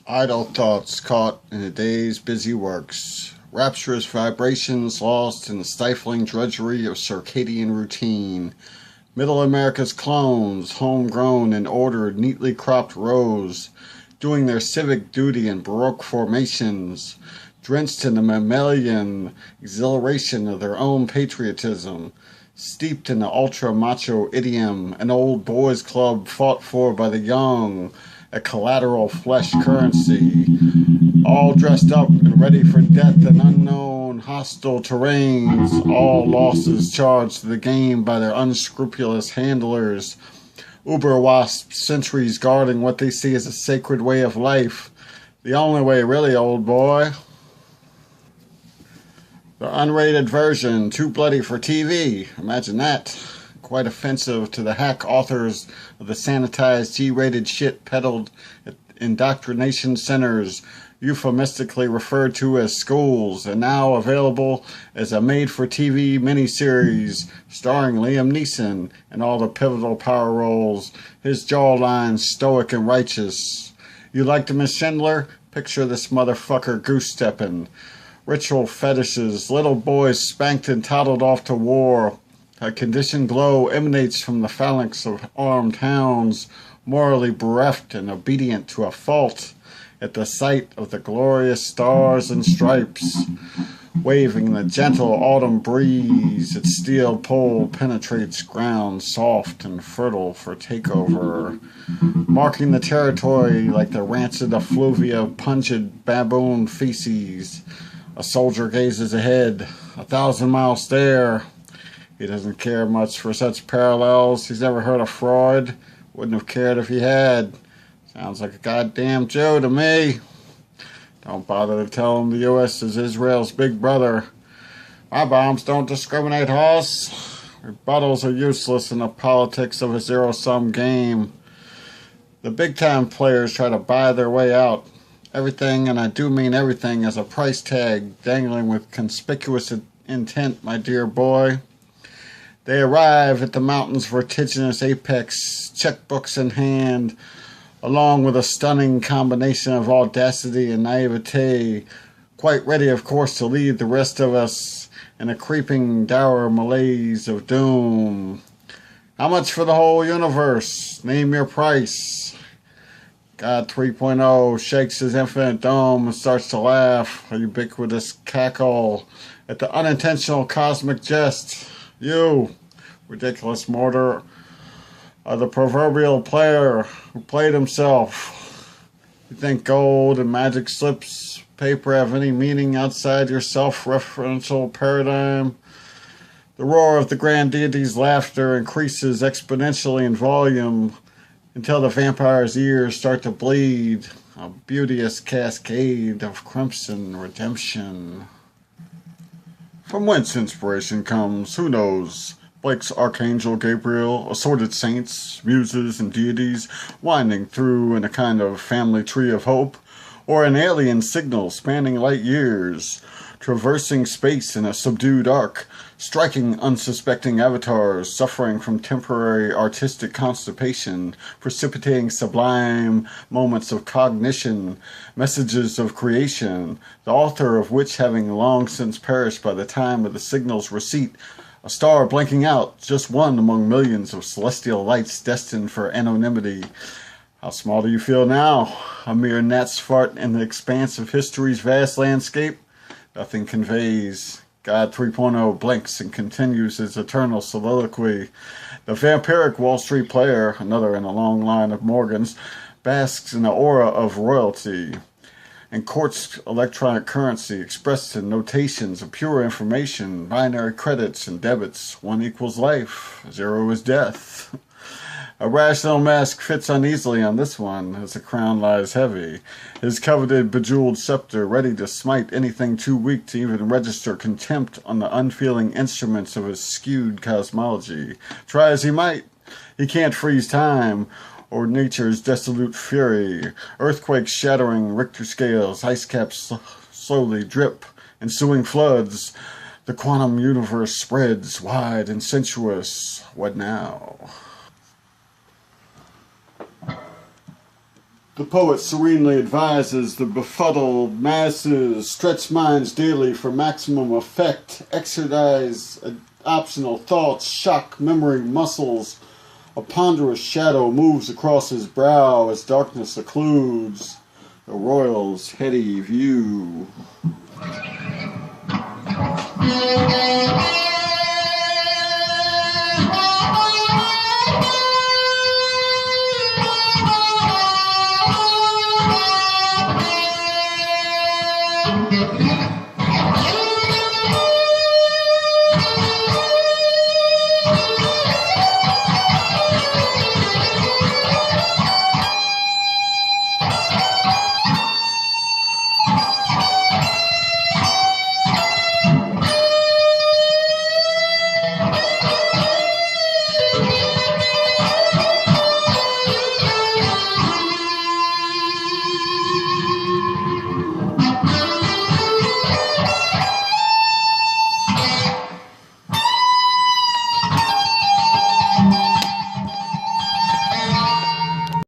Idle thoughts caught in a day's busy works. Rapturous vibrations lost in the stifling drudgery of circadian routine. Middle America's clones, homegrown in ordered, neatly cropped rows, doing their civic duty in Baroque formations, drenched in the mammalian exhilaration of their own patriotism, steeped in the ultra-macho idiom, an old boys' club fought for by the young, a collateral flesh currency, all dressed up and ready for death in unknown hostile terrains, all losses charged to the game by their unscrupulous handlers, uber-wasp sentries guarding what they see as a sacred way of life, the only way really, old boy. The unrated version, too bloody for TV, imagine that. Quite offensive to the hack authors of the sanitized G-rated shit peddled at indoctrination centers, euphemistically referred to as schools, and now available as a made-for-TV miniseries starring Liam Neeson in all the pivotal power roles, his jawline stoic and righteous. You like Miss Schindler? Picture this motherfucker goose-stepping. Ritual fetishes, little boys spanked and toddled off to war. A conditioned glow emanates from the phalanx of armed hounds, morally bereft and obedient to a fault, at the sight of the glorious stars and stripes, waving in the gentle autumn breeze. Its steel pole penetrates ground soft and fertile for takeover, marking the territory like the rancid effluvia of pungent baboon feces. A soldier gazes ahead, 1,000-mile stare. He doesn't care much for such parallels. He's never heard of Freud. Wouldn't have cared if he had. Sounds like a goddamn Joe to me. Don't bother to tell him the U.S. is Israel's big brother. My bombs don't discriminate, Hoss. Rebuttals are useless in the politics of a zero-sum game. The big-time players try to buy their way out. Everything, and I do mean everything, has a price tag dangling with conspicuous intent, my dear boy. They arrive at the mountain's vertiginous apex, checkbooks in hand, along with a stunning combination of audacity and naivete, quite ready, of course, to lead the rest of us in a creeping, dour malaise of doom. How much for the whole universe? Name your price. God 3.0 shakes his infinite dome and starts to laugh, a ubiquitous cackle at the unintentional cosmic jest. You, ridiculous mortar, are the proverbial player who played himself. You think gold and magic slips paper have any meaning outside your self-referential paradigm? The roar of the grand deity's laughter increases exponentially in volume until the vampire's ears start to bleed, a beauteous cascade of crimson redemption. From whence inspiration comes, who knows? Blake's Archangel Gabriel, assorted saints, muses, and deities, winding through in a kind of family tree of hope, or an alien signal spanning light years, traversing space in a subdued arc, striking unsuspecting avatars, suffering from temporary artistic constipation, precipitating sublime moments of cognition, messages of creation, the author of which having long since perished by the time of the signal's receipt, a star blinking out, just one among millions of celestial lights destined for anonymity. How small do you feel now? A mere gnat's fart in the expanse of history's vast landscape? Nothing conveys. God 3.0 blinks and continues his eternal soliloquy. The vampiric Wall Street player, another in a long line of Morgans, basks in the aura of royalty and courts electronic currency expressed in notations of pure information, binary credits and debits. 1 equals life, 0 is death. A rational mask fits uneasily on this one, as the crown lies heavy, his coveted bejeweled scepter ready to smite anything too weak to even register contempt on the unfeeling instruments of his skewed cosmology. Try as he might, he can't freeze time, or nature's dissolute fury. Earthquakes shattering Richter scales, ice caps slowly drip, ensuing floods. The quantum universe spreads wide and sensuous. What now? The poet serenely advises the befuddled masses stretch minds daily for maximum effect, exercise optional thoughts, shock memory muscles. A ponderous shadow moves across his brow as darkness occludes the royal's heady view.